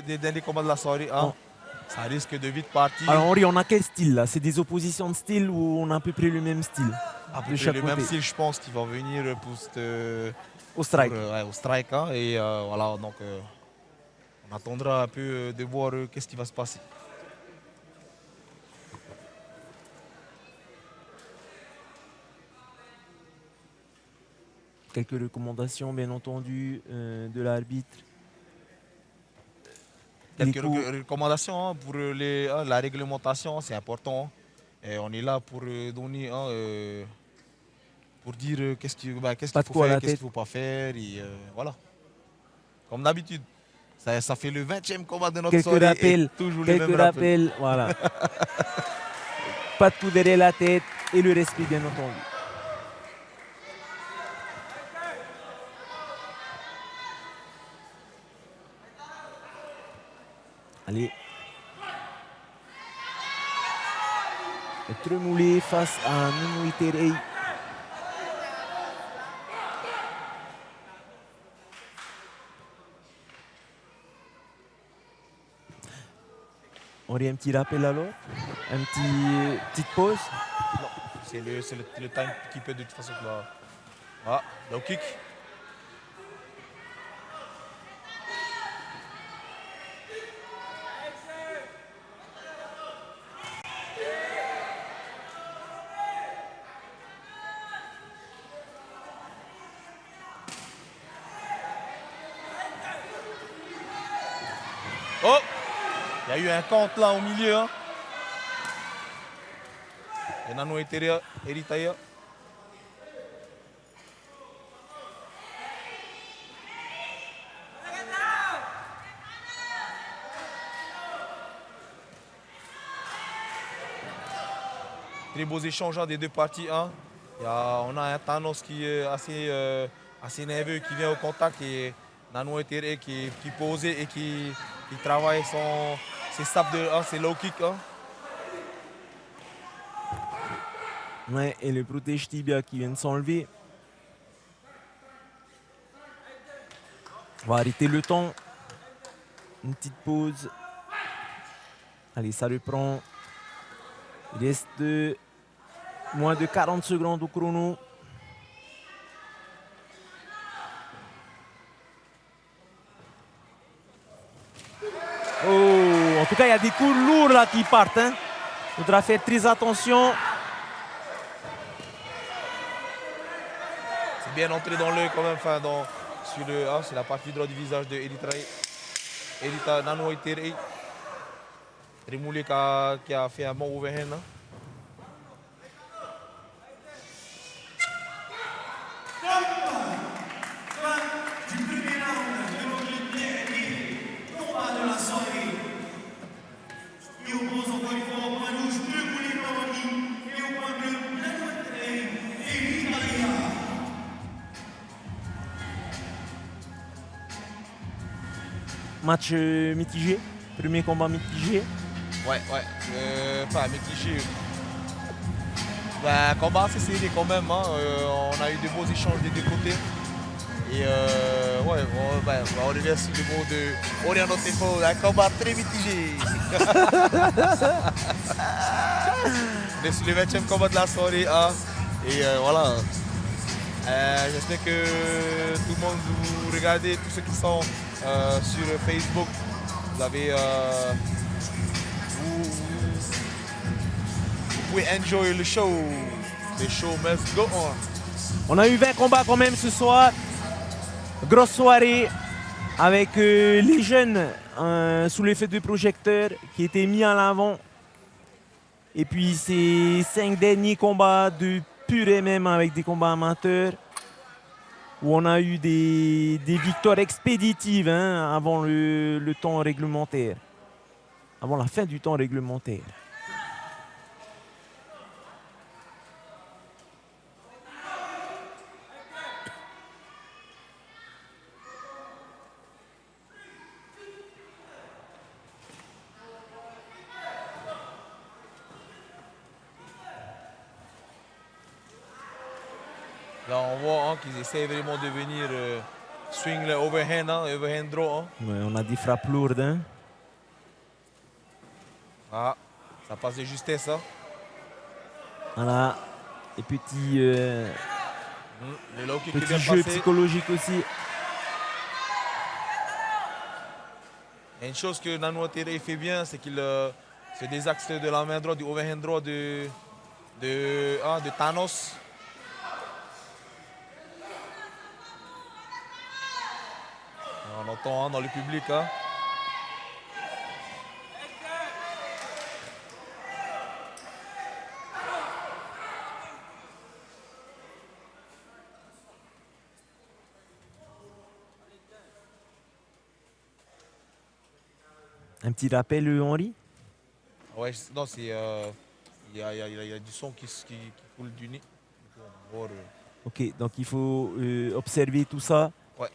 Des derniers combats de la soirée, hein, ça risque de vite partir. Alors Henri, on a quel style là? C'est des oppositions de style ou on a à peu près le même style? À peu près le même style, je pense qu'il va venir au strike. Au strike, hein, et voilà, donc on attendra un peu de voir qu'est-ce qui va se passer. Quelques recommandations, bien entendu, de l'arbitre. Quelques recommandations, hein, pour la réglementation, c'est important. Et on est là pour donner, pour dire qu'est-ce qu'il faut faire, qu'est-ce qu'il ne faut pas faire. Et voilà. Comme d'habitude. Ça fait le 20e combat de notre soirée. Quelques rappels, voilà. Pas de coup derrière la tête et le respect, bien entendu. Allez. Tremoulé face à Nano Iterei. On aurait un petit rappel alors? Petite pause? Non, c'est le time qui peut de toute façon. Ah, low kick. Oh! Il y a eu un compte là au milieu. Hein. Et Nano Eritaya. Très beaux échanges des deux parties. Hein. On a un Thanos qui est assez nerveux, qui vient au contact, et Nano Etere qui pose et qui travaille ses saps ses low kicks. Hein. Ouais, et le protège tibia qui vient de s'enlever. On va arrêter le temps. Une petite pause. Allez, ça reprend. Il reste moins de 40 secondes au chrono. Oh, en tout cas, il y a des coups lourds là qui partent. Hein. Il faudra faire très attention. C'est bien entré dans l'œil quand même, sur la partie droite du visage de Erita Nano Etere. Tremoulé qui a fait un bon overhand. Hein. Match mitigé, premier combat mitigé. Ouais, pas mitigé. Ben, combat assez serré quand même. Hein. On a eu de beaux échanges des deux côtés. Et on revient sur le mot de Oriano Tefo, un combat très mitigé. On est sur le 20e combat de la soirée. Hein. Et voilà. J'espère que tout le monde vous regardez, tous ceux qui sont sur Facebook, vous avez vous pouvez enjoy le show. The show must go on. On a eu 20 combats quand même ce soir. Grosse soirée avec les jeunes sous l'effet de projecteurs qui étaient mis en avant. Et puis ces 5 derniers combats de pur MM avec des combats amateurs où on a eu des victoires expéditives hein, avant le temps réglementaire, avant la fin du temps réglementaire. Là, on voit hein, qu'ils essaient vraiment de venir swing le overhand, hein, overhand draw. Hein. Ouais, on a des frappes lourdes. Hein. Ah, ça passe de justesse. Hein. Voilà. Et petit, Le low kick qui petit vient jeu passer. psychologique aussi. Et une chose que Nanou Tere fait bien, c'est qu'il se désaxe de la main droite, du overhand droit de Thanos. On entend hein, dans le public. Hein. Un petit rappel, Henri. Ouais, non, c'est il y a du son qui coule du nez. On va voir, Ok, donc il faut observer tout ça. Ouais.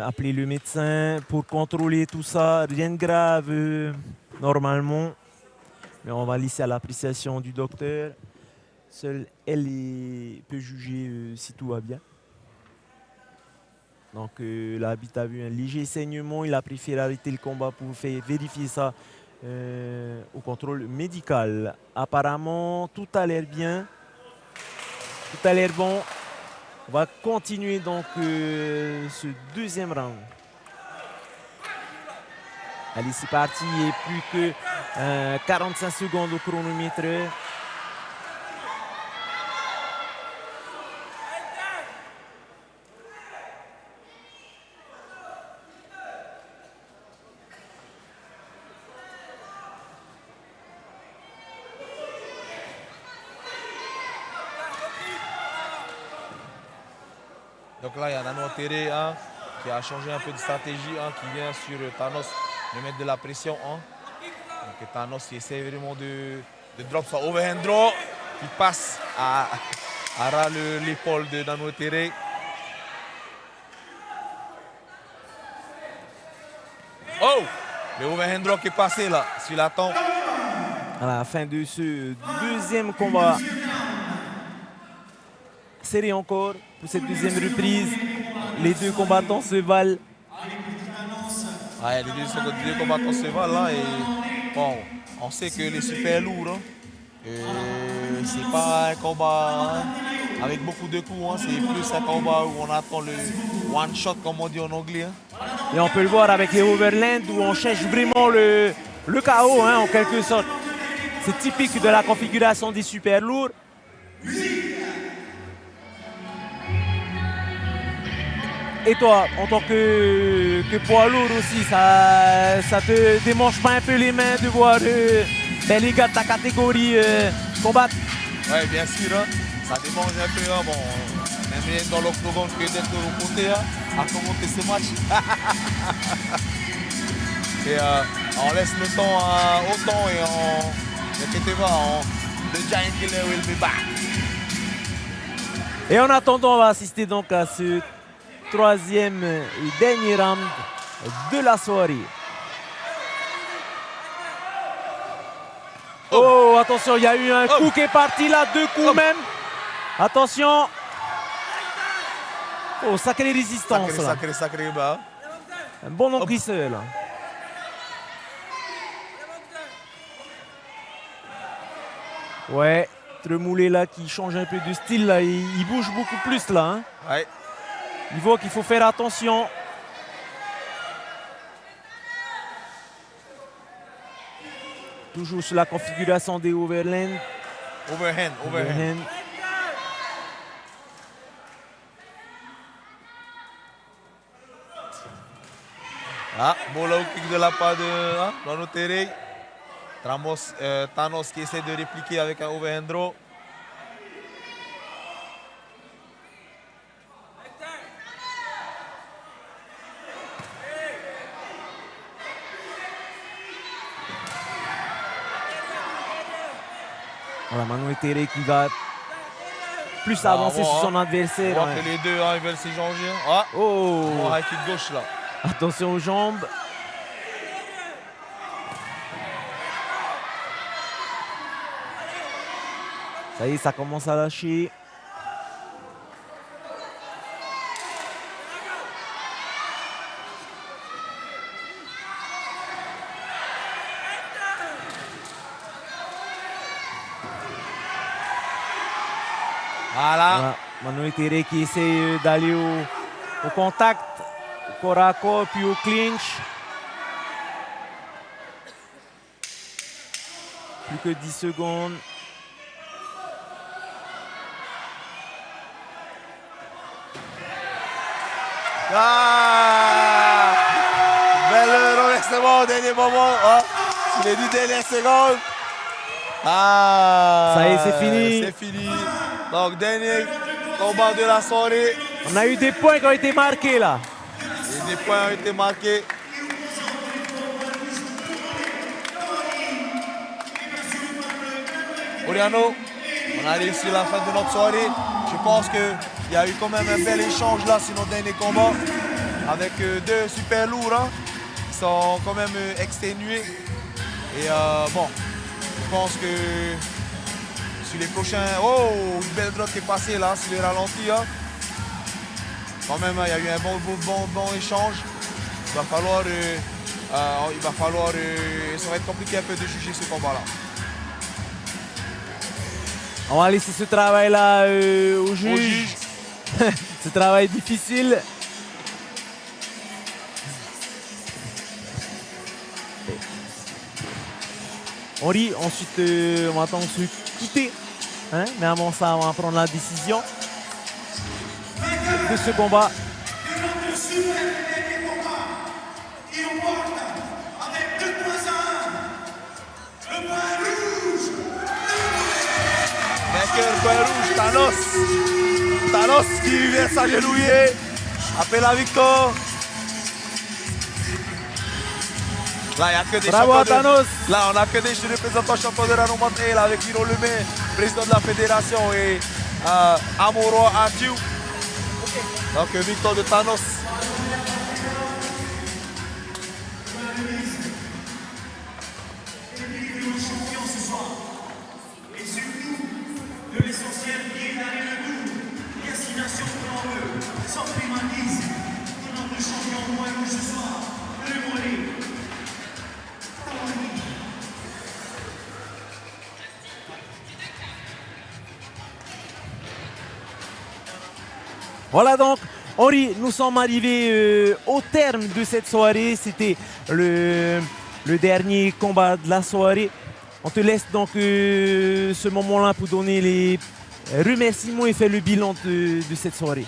Appeler le médecin pour contrôler tout ça. Rien de grave normalement. Mais on va laisser à l'appréciation du docteur. Seule elle peut juger si tout va bien. Donc l'arbitre a vu un léger saignement. Il a préféré arrêter le combat pour faire vérifier ça au contrôle médical. Apparemment, tout a l'air bien. Tout a l'air bon. On va continuer donc ce deuxième round. Allez, c'est parti. Et plus que 45 secondes au chronomètre. Donc là, il y a Nanou Tere hein, qui a changé un peu de stratégie, hein, qui vient sur Thanos de mettre de la pression. Hein. Donc Thanos qui essaie vraiment de drop son overhand draw, qui passe à ras l'épaule de Nanou Tere. Oh! Le overhand draw qui est passé là, s'il attend. À la fin de ce deuxième combat. Serré encore pour cette deuxième reprise. Les deux combattants se valent. Ouais, les deux combattants se valent là et bon, on sait que les super lourds, hein, c'est pas un combat hein, avec beaucoup de coups, hein, c'est plus un combat où on attend le one shot comme on dit en anglais. Hein. Et on peut le voir avec les overland où on cherche vraiment le KO hein, en quelque sorte. C'est typique de la configuration des super lourds. Et toi, en tant que poids lourd aussi, ça te démange pas un peu les mains de voir les gars de ta catégorie combattre? Oui, bien sûr, hein, ça démange un peu. Hein, bon, on aime bien dans l'octogone que d'être au côté hein, à commenter ce match. Et on laisse le temps au temps et on n'inquiétez pas, le Giant Killer will be back. Et en attendant, on va assister donc à ce troisième et dernier round de la soirée. Oh, attention, il y a eu un coup qui est parti là, deux coups même. Attention. Oh, sacrée résistance là. Sacré bas. Un bon encaisseur là. Ouais, Tremoulé là qui change un peu de style là, il bouge beaucoup plus là. Hein. Ouais. Il voit qu'il faut faire attention. Toujours sur la configuration des overland. Overhand. Ah, bon low kick de la part de Nanou Tere. Thanos qui essaie de répliquer avec un overhand draw. Voilà, Nanou Tere qui va plus avancer sur son adversaire. On voit que les deux ils veulent s'échanger. Ah, oh, high kick gauche là. Attention aux jambes. Ça y est, ça commence à lâcher. Voilà. Manuel Terre qui essaie d'aller au contact, au corps à corps, puis au clinch. Plus que 10 secondes. Ah! Bel renversement au dernier moment. Hein? Sur les 10 dernières secondes. Ah! Ça y est, c'est fini. C'est fini. Donc, dernier combat de la soirée. On a eu des points qui ont été marqués là. Et des points ont été marqués. Oriano, on arrive sur la fin de notre soirée. Je pense qu'il y a eu quand même un bel échange là sur notre dernier combat. Avec deux super lourds hein, qui sont quand même exténués. Et bon, je pense que sur les prochains... Oh, une belle droite qui est passée là sur les ralentis. Hein. Quand même, il y a eu un bon échange. Il va falloir... ça va être compliqué un peu de juger ce combat-là. On va laisser ce travail-là au juge. Ce travail difficile. On rit, ensuite on va attendre se quitter. Hein? Mais avant ça, on va prendre la décision de ce combat. Vainqueur point rouge, Thanos. Thanos qui vient s'agenouiller après la victoire. Là, il n'y a que des Bravo à Thanos. Là, on n'a que des représentants champions de Rano Monté, là, avec Hiro Lemay, président de la fédération, et Amoro Atiu. Donc, victoire de Thanos. Voilà donc, Henri, nous sommes arrivés au terme de cette soirée. C'était le dernier combat de la soirée. On te laisse donc ce moment-là pour donner les remerciements et faire le bilan de cette soirée.